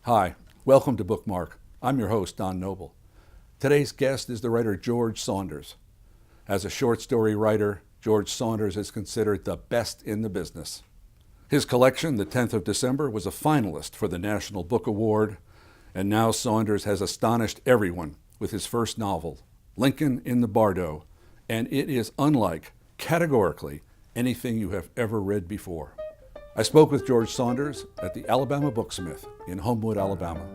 Hi, welcome to Bookmark. I'm your host, Don Noble. Today's guest is the writer George Saunders. As a short story writer, George Saunders is considered the best in the business. His collection, The 10th of December, was a finalist for the National Book Award, and now Saunders has astonished everyone with his first novel, In The Bardo, and it is unlike, categorically, anything you have ever read before. I spoke with George Saunders at the Alabama Booksmith in Homewood, Alabama.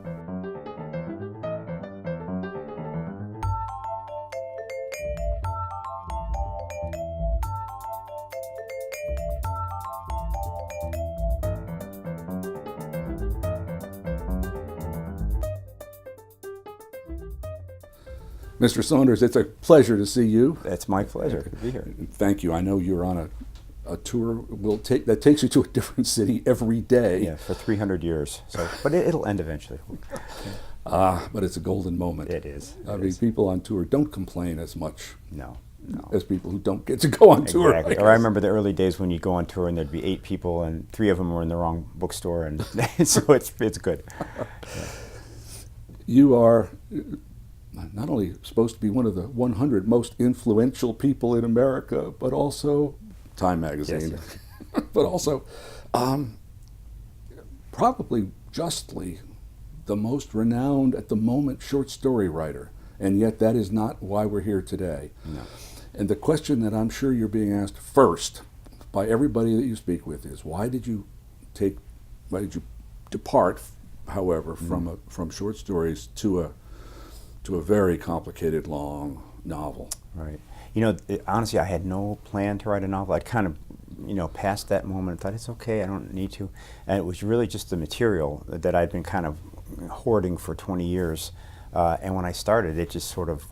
Mr. Saunders, it's a pleasure to see you. It's my pleasure to be here. Thank you. I know you're on a tour that takes you to a different city every day. Yeah, for 300 years. So, but it'll end eventually. But it's a golden moment. It is. I mean, people on tour don't complain as much. No. As people who don't get to go on tour. Exactly. Or I remember the early days when you go on tour and there'd be 8 people and 3 of them were in the wrong bookstore, and so it's good. Yeah. You are not only supposed to be one of the 100 most influential people in America, but also Time magazine, Yes. but also probably justly the most renowned at the moment short story writer. And yet that is not why we're here today. No. And the question that I'm sure you're being asked first by everybody that you speak with is, why did you depart, however, from short stories to a very complicated, long novel? Right. You know, honestly, I had no plan to write a novel. I'd kind of, passed that moment and thought, it's okay, I don't need to. And it was really just the material that I'd been kind of hoarding for 20 years. And when I started, it just sort of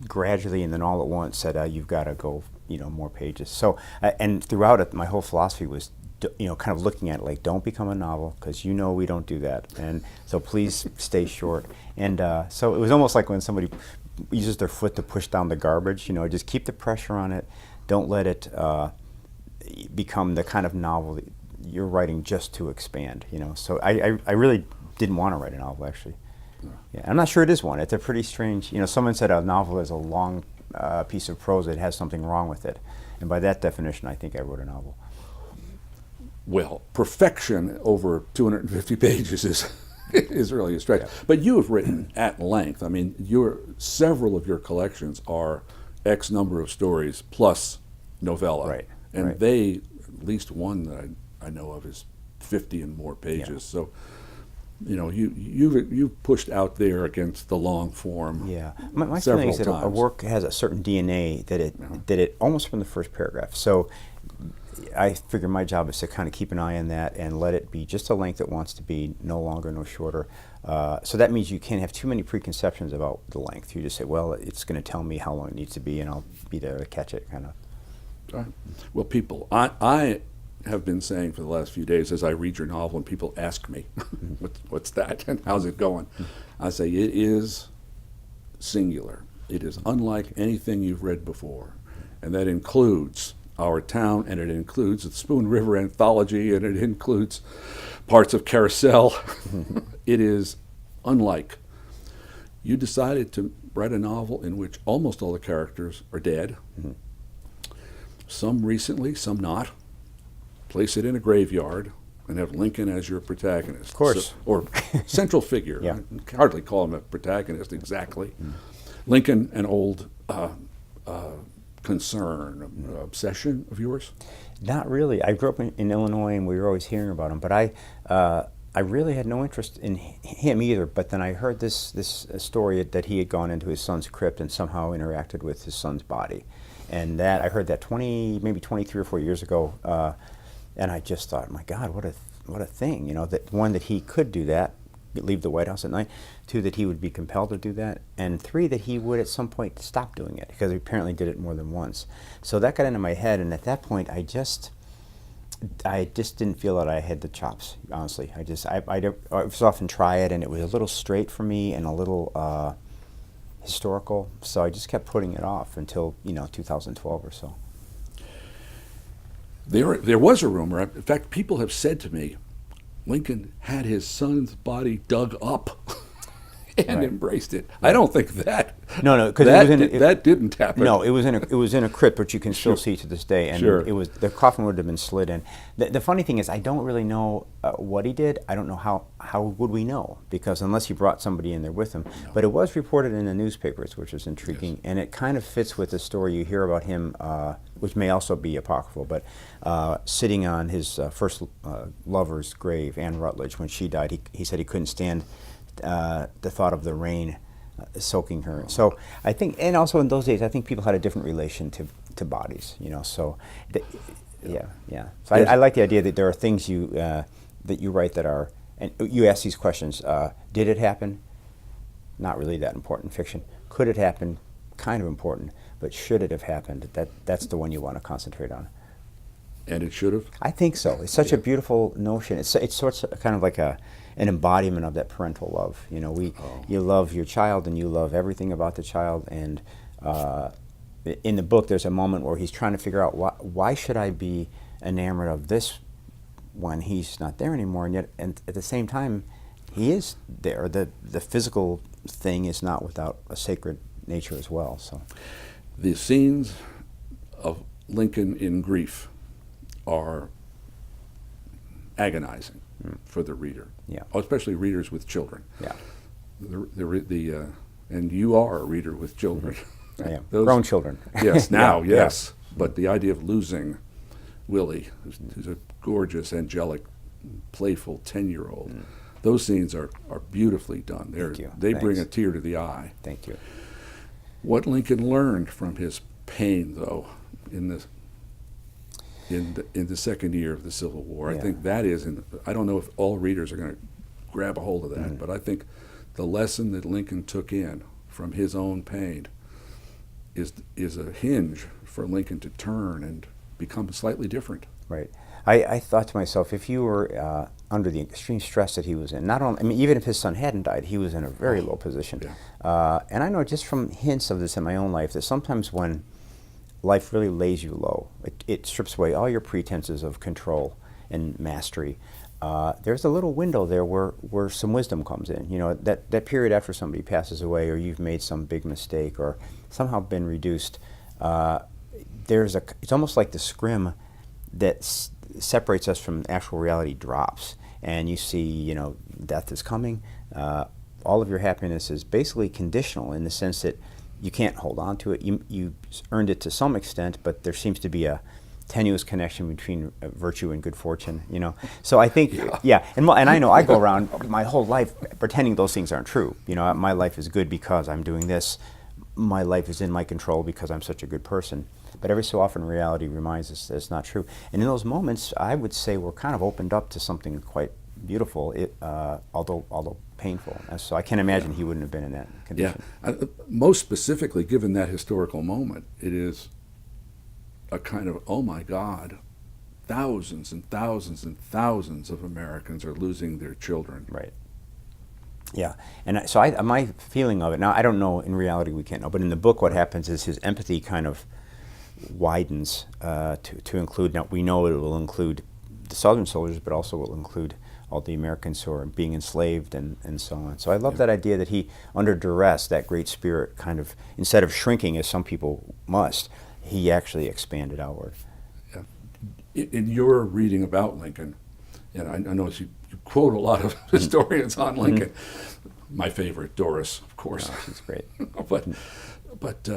gradually and then all at once said, you've got to go, more pages. So, and throughout it, my whole philosophy was, kind of looking at it like, don't become a novel, because we don't do that. And so please stay short. And so it was almost like when somebody uses their foot to push down the garbage, just keep the pressure on it. Don't let it become the kind of novel that you're writing just to expand, So I really didn't want to write a novel, actually. Yeah, I'm not sure it is one. It's a pretty strange, someone said a novel is a long piece of prose that has something wrong with it. And by that definition, I think I wrote a novel. Well, perfection over 250 pages is really a stretch. Yeah. But you have written at length. I mean, several of your collections are X number of stories plus novella. Right. And right. they, at least one that I know of, is 50 and more pages. Yeah. So, you've pushed out there against the long form. Yeah, my several feeling is that times. a work has a certain DNA that it almost from the first paragraph. So I figure my job is to kind of keep an eye on that and let it be just the length it wants to be, no longer, no shorter. So that means you can't have too many preconceptions about the length. You just say, well, it's going to tell me how long it needs to be, and I'll be there to catch it, kind of. All right. Well, people, I have been saying for the last few days, as I read your novel and people ask me, what's that and how's it going? I say it is singular. It is unlike anything you've read before. And that includes our town, and it includes the Spoon River Anthology, and it includes parts of Carousel. It is unlike. You decided to write a novel in which almost all the characters are dead. Mm-hmm. Some recently, some not. Place it in a graveyard and have Lincoln as your protagonist. Of course. Or central figure. Yeah. I hardly call him a protagonist exactly. Mm. Lincoln, an old concern, obsession of yours? Not really. I grew up in Illinois, and we were always hearing about him, but I really had no interest in him either. But then I heard this story that he had gone into his son's crypt and somehow interacted with his son's body. And that I heard that maybe 23 or 4 years ago. And I just thought, my God, what a thing, that one, that he could do that, leave the White House at night, 2, that he would be compelled to do that, and 3, that he would at some point stop doing it, because he apparently did it more than once. So that got into my head, and at that point, I just didn't feel that I had the chops, honestly. I was often try it, and it was a little straight for me and a little historical, so I just kept putting it off until 2012 or so. There was a rumor. In fact, people have said to me, Lincoln had his son's body dug up and Right. embraced it. I don't think that No, because that didn't happen. No, it was in a crypt, which you can still Sure. see to this day, and Sure. it was the coffin would have been slid in. The funny thing is, I don't really know what he did. I don't know how would we know, because unless he brought somebody in there with him. No. But it was reported in the newspapers, which was intriguing, Yes. and it kind of fits with the story you hear about him, which may also be apocryphal, but sitting on his first lover's grave, Anne Rutledge, when she died. He said he couldn't stand the thought of the rain soaking her. So I think, and also in those days, I think people had a different relation to bodies, you know. So, yeah. So I like the idea that there are things that you write that are, and you ask these questions. Did it happen? Not really that important. Fiction. Could it happen? Kind of important. But should it have happened? That's the one you want to concentrate on. And it should have. I think so. It's such a beautiful notion. It's sort of kind of like an embodiment of that parental love. You know, you love your child and you love everything about the child. And in the book, there's a moment where he's trying to figure out why should I be enamored of this when he's not there anymore, and yet, and at the same time, he is there. The physical thing is not without a sacred nature as well. So The scenes of Lincoln in grief are agonizing for the reader, Yeah. especially readers with children. yeah, And you are a reader with children. I am. Those- Grown children. Yes, now, Yeah, yes. But the idea of losing Willie, who's a gorgeous, angelic, playful 10-year-old, those scenes are beautifully done. Thank you. They bring a Thanks. tear to the eye. Thank you. What Lincoln learned from his pain, though, in the second year of the Civil War, I Yeah. think that is, I don't know if all readers are going to grab a hold of that, but I think the lesson that Lincoln took in from his own pain is a hinge for Lincoln to turn and become slightly different. Right. I thought to myself, if you were under the extreme stress that he was in, not only, I mean, even if his son hadn't died, he was in a very low position. Yeah. And I know just from hints of this in my own life that sometimes when life really lays you low, it strips away all your pretenses of control and mastery. There's a little window there where some wisdom comes in. You know, that period after somebody passes away, or you've made some big mistake, or somehow been reduced. It's almost like the scrim that separates us from actual reality drops, and you see, you know, death is coming. All of your happiness is basically conditional in the sense that you can't hold on to it. You earned it to some extent, but there seems to be a tenuous connection between virtue and good fortune, you know. So I think, and I know I go around my whole life pretending those things aren't true. You know, my life is good because I'm doing this. My life is in my control because I'm such a good person. But every so often reality reminds us that it's not true. And in those moments, I would say we're kind of opened up to something quite beautiful, although painful. And so I can't imagine he wouldn't have been in that condition. Yeah. Most specifically, given that historical moment, it is a kind of, oh my God, thousands and thousands and thousands of Americans are losing their children. Right. Yeah, and so my feeling of it, now I don't know, in reality we can't know, but in the book what happens is his empathy kind of widens to include, now we know it will include the Southern soldiers, but also will include all the Americans who are being enslaved and so on. So I love that idea that he, under duress, that great spirit kind of, instead of shrinking as some people must, he actually expanded outward. Yeah. In your reading about Lincoln, and I know you quote a lot of historians on Lincoln. My favorite, Doris, of course. Oh, she's great. but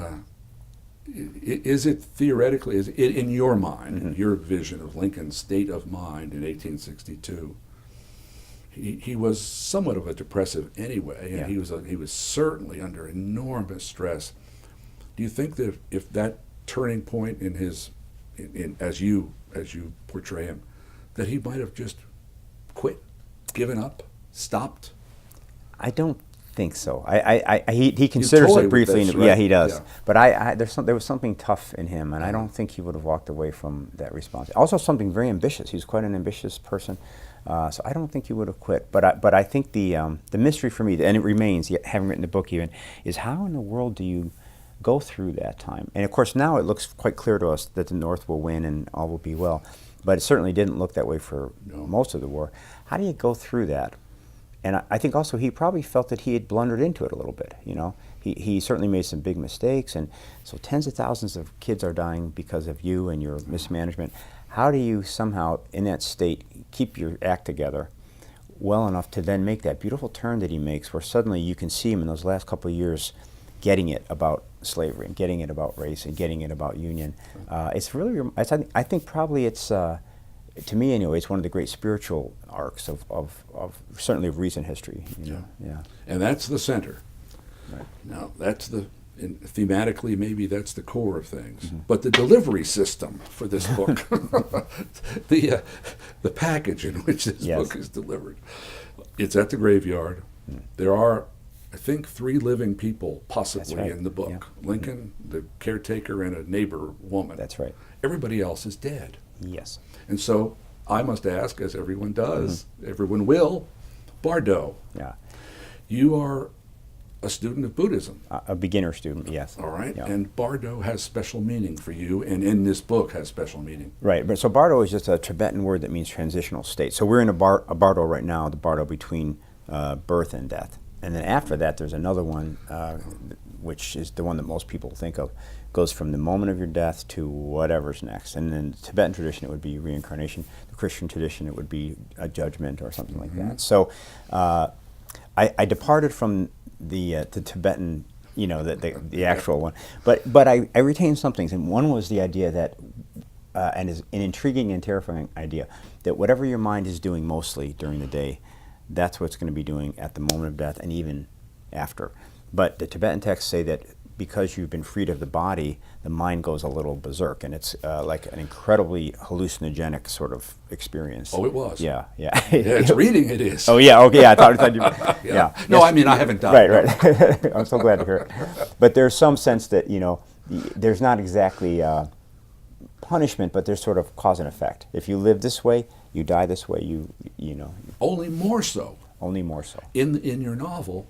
is it theoretically, is it in your mind, your vision of Lincoln's state of mind in 1862? He was somewhat of a depressive anyway, and he was certainly under enormous stress. Do you think that if that turning point in his, as you portray him, that he might have just quit, given up, stopped? I don't think so. He considers it briefly. This, right? Yeah, he does. Yeah. But there was something tough in him, and I don't think he would have walked away from that response. Also, something very ambitious. He was quite an ambitious person, so I don't think he would have quit. But I think the mystery for me, and it remains, yet having written the book even, is how in the world do you go through that time? And of course, now it looks quite clear to us that the North will win and all will be well. but it certainly didn't look that way for No. most of the war. How do you go through that? And I think also he probably felt that he had blundered into it a little bit, you know. He certainly made some big mistakes, and so tens of thousands of kids are dying because of you and your mismanagement. How do you somehow, in that state, keep your act together well enough to then make that beautiful turn that he makes, where suddenly you can see him in those last couple of years getting it about slavery and getting it about race and getting it about union. It's really, I think probably it's, to me anyway, it's one of the great spiritual arcs of certainly of recent history. You know? Yeah. And that's the center. Right. Now, that's thematically, maybe that's the core of things. Mm-hmm. But the delivery system for this book, the package in which this book is delivered, it's at the graveyard. Mm. There are, I think, 3 living people possibly in the book. Yeah. Lincoln, the caretaker, and a neighbor woman. That's right. Everybody else is dead. Yes. And so I must ask, as everyone does, everyone will, Bardo. Yeah. You are a student of Buddhism. A beginner student, yes. All right. Yeah. And Bardo has special meaning for you, and in this book has special meaning. Right. But so Bardo is just a Tibetan word that means transitional state. So we're in a Bardo right now, the Bardo between birth and death. And then after that, there's another one, which is the one that most people think of, goes from the moment of your death to whatever's next. And in the Tibetan tradition, it would be reincarnation. The Christian tradition, it would be a judgment or something like that. So I departed from the Tibetan, you know, the actual one, but I retained some things, and one was the idea that, and is an intriguing and terrifying idea, that whatever your mind is doing mostly during the day, that's what it's going to be doing at the moment of death and even after. But the Tibetan texts say that because you've been freed of the body, the mind goes a little berserk, and it's like an incredibly hallucinogenic sort of experience. Oh, it was. Yeah. Yeah, it's reading it is. Oh, yeah, okay, I thought you... yeah. No, yes. I mean, I haven't done it. Right. I'm so glad to hear it. But there's some sense that, you know, there's not exactly punishment, but there's sort of cause and effect. If you live this way, you die this way, you know. Only more so. Only more so. In your novel,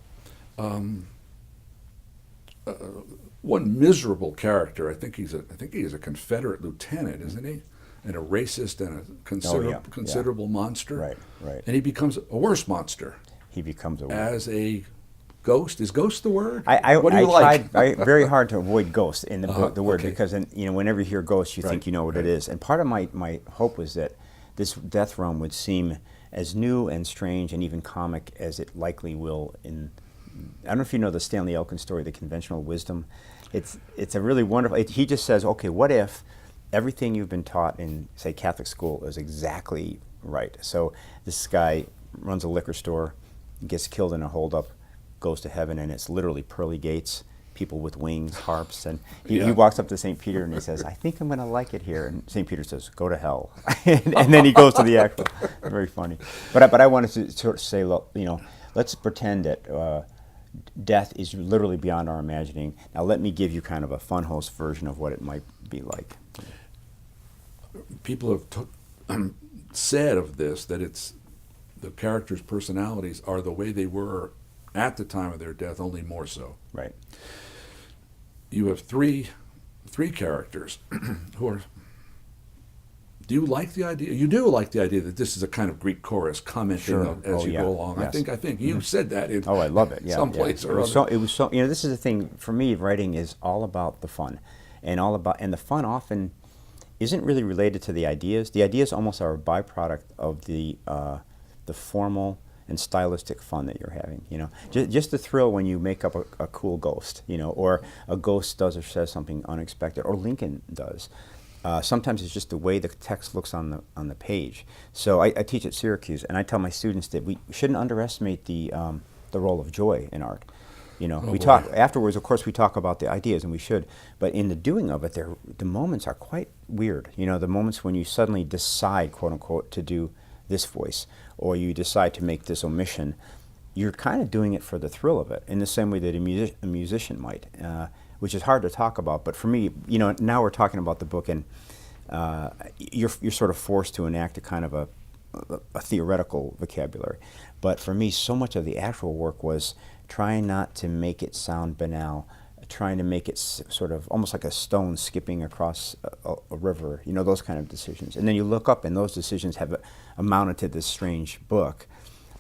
one miserable character, I think he's a Confederate lieutenant, isn't he? And a racist and a considerable monster. Right. And he becomes a worse monster. He becomes a worse. As a ghost. Is ghost the word? What do you like? tried very hard to avoid ghost in the book, the word, okay. because you know, whenever you hear ghost, you think you know what it is. And part of my hope was that this death realm would seem as new and strange and even comic as it likely will in. I don't know if you know the Stanley Elkin story, The Conventional Wisdom. It's a really wonderful. He just says, okay, what if everything you've been taught in, say, Catholic school is exactly right? So this guy runs a liquor store, gets killed in a holdup, goes to heaven, and it's literally pearly gates, people with wings, harps, and he walks up to St. Peter and he says, I think I'm going to like it here. And St. Peter says, go to hell. and then he goes to the actual. Very funny. But I wanted to sort of say, look, you know, let's pretend that death is literally beyond our imagining. Now let me give you kind of a fun host version of what it might be like. People have said of this that it's the characters' personalities are the way they were at the time of their death, only more so. Right. You have three characters who are. Do you like the idea? You do like the idea that this is a kind of Greek chorus commenting as you go along. Yes. I think you said that in I love it. Yeah, someplace or other. other. It was so. You know, this is the thing for me. Writing is all about the fun, and the fun often isn't really related to the ideas. The ideas almost are a byproduct of the formal and stylistic fun that you're having. You know, just the thrill when you make up a cool ghost. You know, or a ghost does or says something unexpected, or Lincoln does. Sometimes it's just the way the text looks on the page. So I teach at Syracuse, and I tell my students that we shouldn't underestimate the role of joy in art. You know, talk afterwards. Of course, we talk about the ideas, and we should. But in the doing of it, the moments are quite weird. You know, the moments when you suddenly decide, quote unquote, to do this voice, or you decide to make this omission. You're kind of doing it for the thrill of it, in the same way that a musician might. Which is hard to talk about, but for me, you know, now we're talking about the book, and you're sort of forced to enact a kind of a theoretical vocabulary. But for me, so much of the actual work was trying not to make it sound banal, trying to make it sort of almost like a stone skipping across a river, you know, those kind of decisions. And then you look up and those decisions have amounted to this strange book.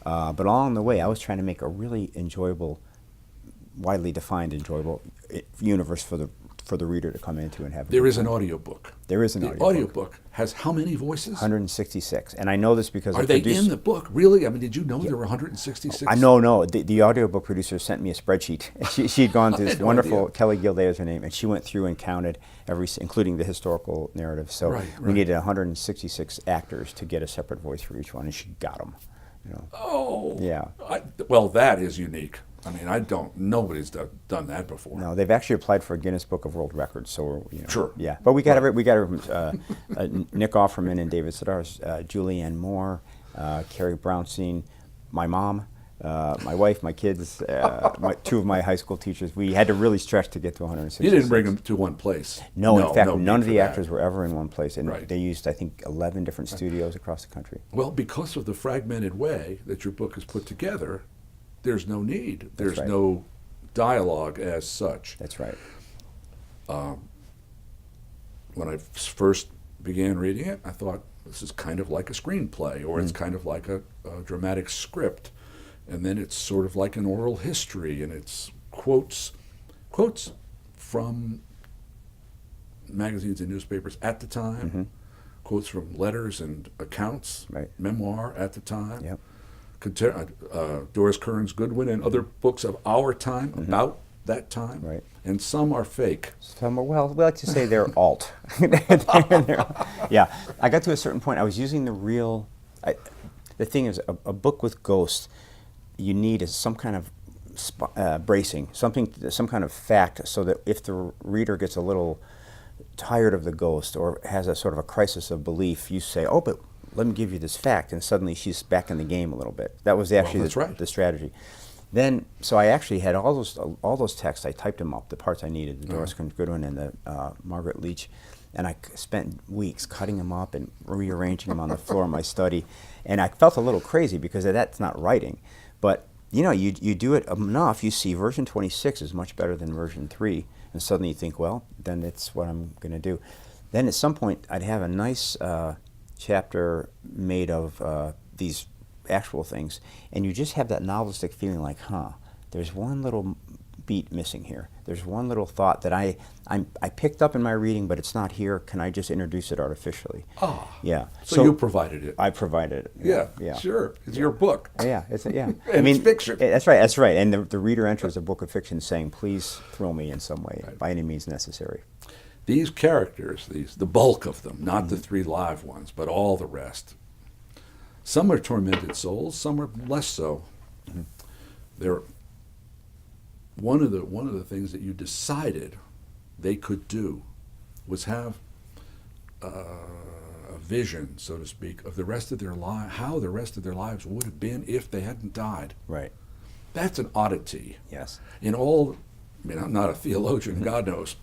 But along the way, I was trying to make a really enjoyable, widely defined enjoyable universe for the reader to come into and have. There is an audiobook. There is an audiobook. The audiobook has how many voices? 166. And I know this because Are they in the book? Really? I mean, did you know there were 166? No. The audiobook producer sent me a spreadsheet. She'd gone through this wonderful, Kelly Gilday is her name, and she went through and counted including the historical narrative. So we needed 166 actors to get a separate voice for each one, and she got them. You know. Oh. Yeah. Well, that is unique. I mean, nobody's done that before. No, they've actually applied for a Guinness Book of World Records. So sure. Yeah, but we got Nick Offerman and David Sedars, Julianne Moore, Carrie Brownstein, my mom, my wife, my kids, two of my high school teachers. We had to really stretch to get to 166. You didn't bring them to one place. No, in fact, none of the actors were ever in one place, and right. They used, I think, 11 different studios across the country. Well, because of the fragmented way that your book is put together, there's no need. There's no dialogue as such. That's right. When I first began reading it, I thought this is kind of like a screenplay, or it's kind of like a dramatic script. And then it's sort of like an oral history, and it's quotes from magazines and newspapers at the time, quotes from letters and accounts, memoir at the time. Yep. Doris Kearns Goodwin and other books of our time about that time. Right. And some are fake. Some are, well, we like to say they're alt. Yeah. I got to a certain point, I was using the real, the thing is, a book with ghosts, you need some kind of bracing, some kind of fact, so that if the reader gets a little tired of the ghost or has a sort of a crisis of belief, you say, oh, but let me give you this fact, and suddenly she's back in the game a little bit. That was actually the strategy. Then, so I actually had all those texts. I typed them up, the parts I needed, the Doris Kearns Goodwin and the Margaret Leach, and I spent weeks cutting them up and rearranging them on the floor of my study. And I felt a little crazy because that's not writing, but you know, you do it enough, you see version 26 is much better than version 3, and suddenly you think, well, then it's what I'm going to do. Then at some point, I'd have a nice chapter made of these actual things, and you just have that novelistic feeling like, there's one little beat missing here. There's one little thought that I picked up in my reading, but it's not here. Can I just introduce it artificially? Yeah. So you provided it. I provided it. Yeah. Sure. It's your book. Yeah. And it's fiction. That's right. And the reader enters a book of fiction saying, please thrill me in some way, by any means necessary. These characters, the bulk of them, not the 3 live ones, but all the rest, some are tormented souls, some are less so. They're one of the things that you decided they could do was have a vision, so to speak, of the rest of their life, how the rest of their lives would have been if they hadn't died. Right. That's an oddity. Yes. In all, I mean, I'm not a theologian, God knows.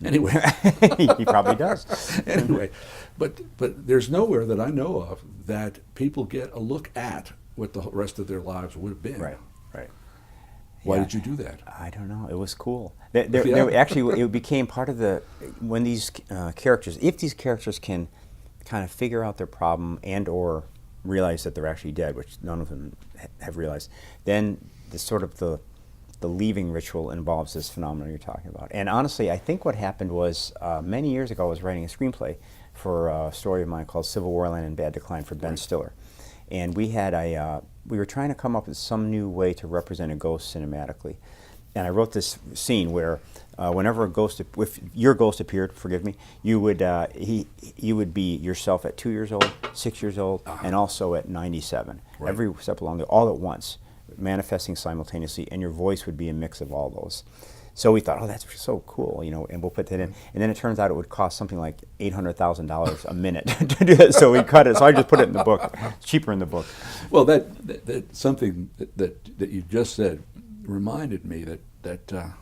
Anyway. He probably does. Anyway, but there's nowhere that I know of that people get a look at what the rest of their lives would have been. Right. Why did you do that? I don't know. It was cool. Actually, it became part of when these characters, if these characters can kind of figure out their problem and or realize that they're actually dead, which none of them have realized, then the leaving ritual involves this phenomenon you're talking about. And honestly, I think what happened was many years ago I was writing a screenplay for a story of mine called Civil War Land in Bad Decline for Ben Stiller. And we were trying to come up with some new way to represent a ghost cinematically. And I wrote this scene where whenever if your ghost appeared, forgive me, you would be yourself at 2 years old, 6 years old, and also at 97. Right. Every step along all at once, manifesting simultaneously, and your voice would be a mix of all those. So we thought, that's so cool, and we'll put that in. And then it turns out it would cost something like $800,000 a minute to do that. So we cut it. So I just put it in the book. It's cheaper in the book. Well, that something that you just said reminded me that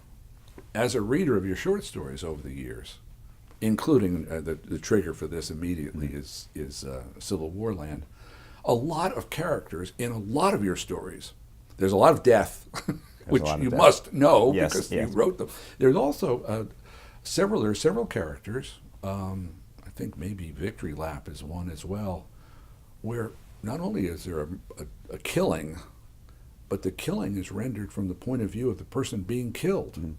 as a reader of your short stories over the years, including the trigger for this immediately is Civil War Land, a lot of characters in a lot of your stories. There's a lot of death There's a which lot of you death. must know Yes, because yes. you wrote them. There's also there are several characters. I think maybe Victory Lap is one as well, where not only is there a killing, but the killing is rendered from the point of view of the person being killed. Mm-hmm.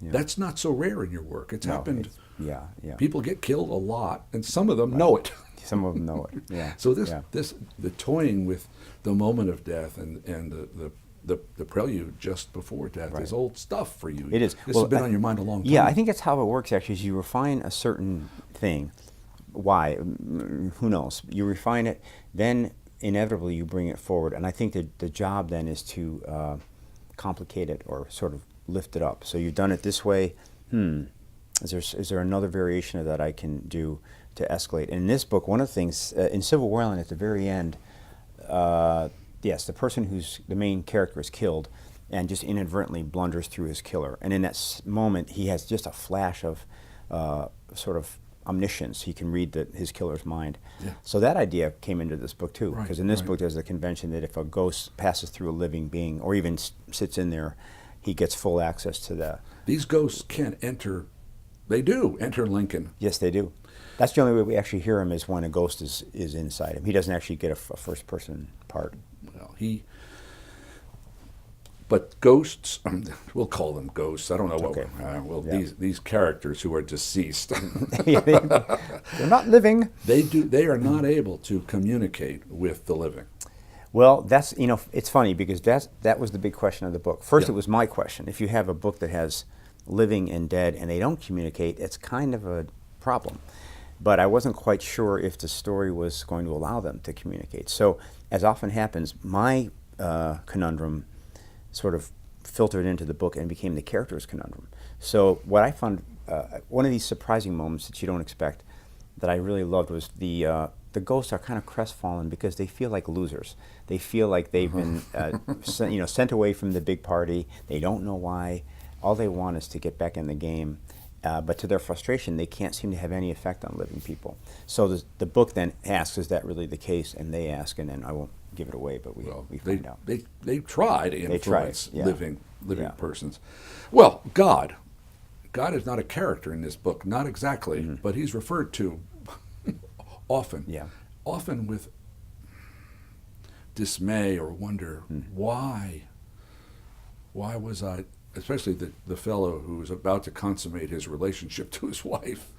Yeah. That's not so rare in your work. It's happened. Yeah, yeah. People get killed a lot, and some of them know it. Some of them know it. Yeah. So yeah. the toying with the moment of death and the prelude just before death Right. is old stuff for you. It is. This Well, has been on your mind a long time. Yeah, I think that's how it works. Actually, is you refine a certain thing. Why? Who knows? You refine it, then inevitably you bring it forward. And I think that the job then is to complicate it or sort of lift it up. So you've done it this way. Is there another variation of that I can do to escalate? And in this book, one of the things in Civil War Island at the very end, yes, the person who's the main character is killed and just inadvertently blunders through his killer. And in that moment, he has just a flash of sort of omniscience. He can read his killer's mind. Yeah. So that idea came into this book too, Right, because in this right. book there's a convention that if a ghost passes through a living being or even sits in there, he gets full access to that. These ghosts can't enter. They do enter Lincoln. Yes, they do. That's the only way we actually hear him is when a ghost is inside him. He doesn't actually get a first-person part. Well, but ghosts, we'll call them ghosts. I don't know what. Okay. Yeah. These characters who are deceased, They're not living. they are not able to communicate with the living. Well, that's, it's funny because that was the big question of the book. First, Yeah. it was my question. If you have a book that has living and dead and they don't communicate, it's kind of a problem. But I wasn't quite sure if the story was going to allow them to communicate. So, as often happens, my conundrum sort of filtered into the book and became the character's conundrum. So what I found, one of these surprising moments that you don't expect that I really loved was the ghosts are kind of crestfallen because they feel like losers. They feel like they've been sent away from the big party. They don't know why. All they want is to get back in the game. But to their frustration, they can't seem to have any effect on living people. So the book then asks, is that really the case? And they ask, and then I won't give it away, but we find out. They try to influence yeah. living Yeah. persons. Well, God is not a character in this book, not exactly, but he's referred to often. Yeah. Often with dismay or wonder, why was I, especially the fellow who was about to consummate his relationship to his wife,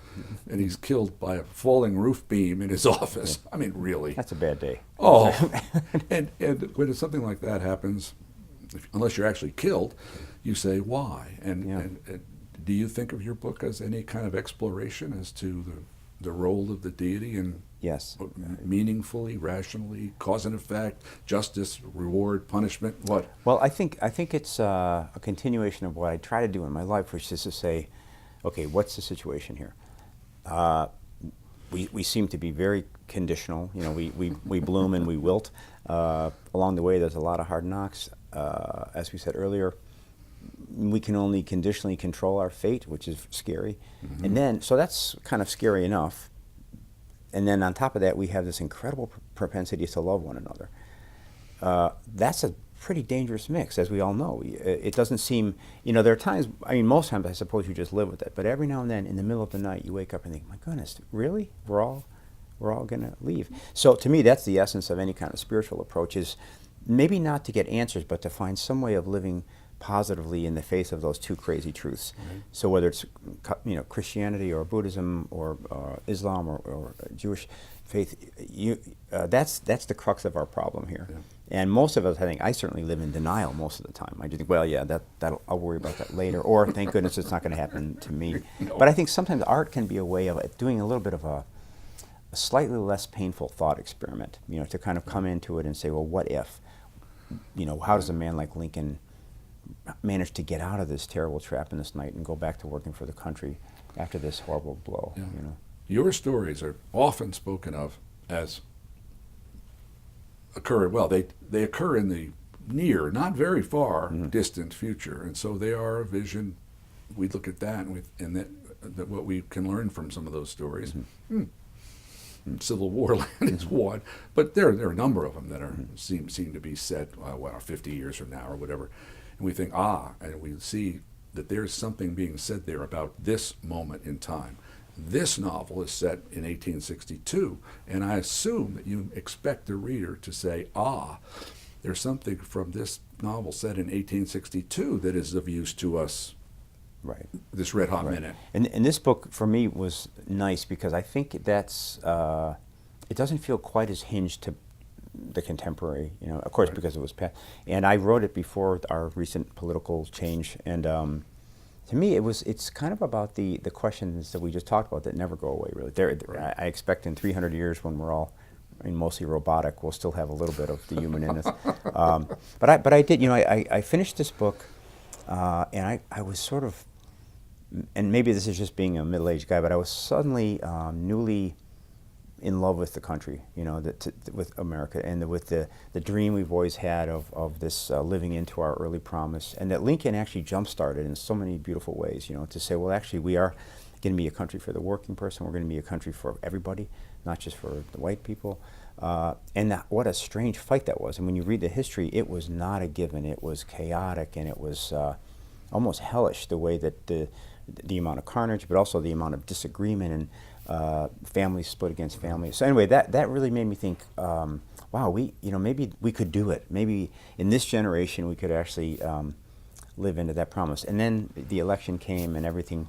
and he's killed by a falling roof beam in his office. I mean, really. That's a bad day. Oh, and when something like that happens, unless you're actually killed, you say why. And do you think of your book as any kind of exploration as to the role of the deity in Yes. meaningfully, rationally, cause and effect, justice, reward, punishment? What? Well, I think it's a continuation of what I try to do in my life, which is to say, okay, what's the situation here? We seem to be very conditional. We bloom and we wilt. Along the way, there's a lot of hard knocks. As we said earlier, we can only conditionally control our fate, which is scary. Mm-hmm. And then, so that's kind of scary enough. And then on top of that, we have this incredible propensity to love one another. That's a pretty dangerous mix, as we all know. It doesn't seem, there are times, most times I suppose you just live with it, but every now and then in the middle of the night you wake up and think, my goodness, really? We're all going to leave. So to me, that's the essence of any kind of spiritual approach, is maybe not to get answers, but to find some way of living positively in the face of those two crazy truths. Mm-hmm. So whether it's Christianity or Buddhism or Islam or Jewish faith, that's the crux of our problem here. Yeah. And most of us, I certainly live in denial most of the time. I just think, well, yeah, I'll worry about that later, or thank goodness it's not going to happen to me. No. But I think sometimes art can be a way of doing a little bit of a slightly less painful thought experiment. To kind of come into it and say, well, what if? How does a man like Lincoln manage to get out of this terrible trap in this night and go back to working for the country after this horrible blow? Yeah. Your stories are often spoken of as they occur in the near, not very far, distant future, and so they are a vision. We look at that, and that what we can learn from some of those stories. Civil War land is one, but there are a number of them that are seem to be set 50 years from now or whatever. and we think, and we see that there's something being said there about this moment in time. This novel is set in 1862, and I assume that you expect the reader to say, there's something from this novel set in 1862 that is of use to us Right. this red hot minute. And this book for me was nice because I think that's it doesn't feel quite as hinged to the contemporary, of course, because it was past. And I wrote it before our recent political change, and to me it's kind of about the questions that we just talked about that never go away, really. I expect in 300 years, when we're all mostly robotic, we'll still have a little bit of the human in us. But I did, I finished this book, and I was sort of, and maybe this is just being a middle-aged guy, but I was suddenly newly in love with the country, with America, and with the dream we've always had of this living into our early promise, and that Lincoln actually jump-started in so many beautiful ways, to say, well, actually, we are going to be a country for the working person, we're going to be a country for everybody, not just for the white people. What a strange fight that was. And when you read the history, it was not a given. It was chaotic, and it was almost hellish, the way that the amount of carnage, but also the amount of disagreement, and families split against families. So anyway, that really made me think, wow, maybe we could do it. Maybe in this generation we could actually live into that promise. And then the election came, and everything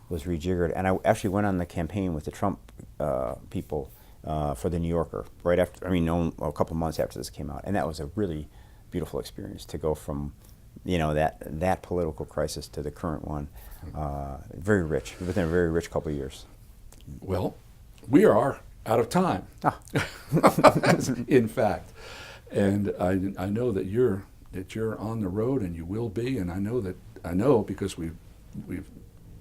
was rejiggered. And I actually went on the campaign with the Trump people for the New Yorker right after. A couple months after this came out, and that was a really beautiful experience to go from that political crisis to the current one. Very rich, within a very rich couple of years. Well, we are out of time, in fact, and I know that you're on the road, and you will be, and I know because we've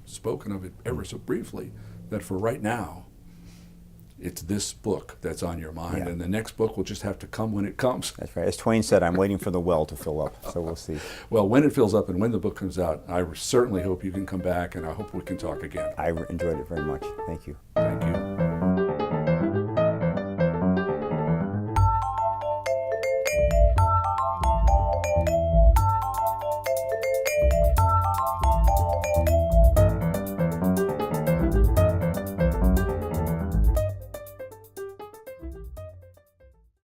spoken of it ever so briefly, that for right now, it's this book that's on your mind, and the next book will just have to come when it comes. That's right. As Twain said, I'm waiting for the well to fill up, so we'll see. Well, when it fills up and when the book comes out, I certainly hope you can come back, and I hope we can talk again. I enjoyed it very much. Thank you. Thank you.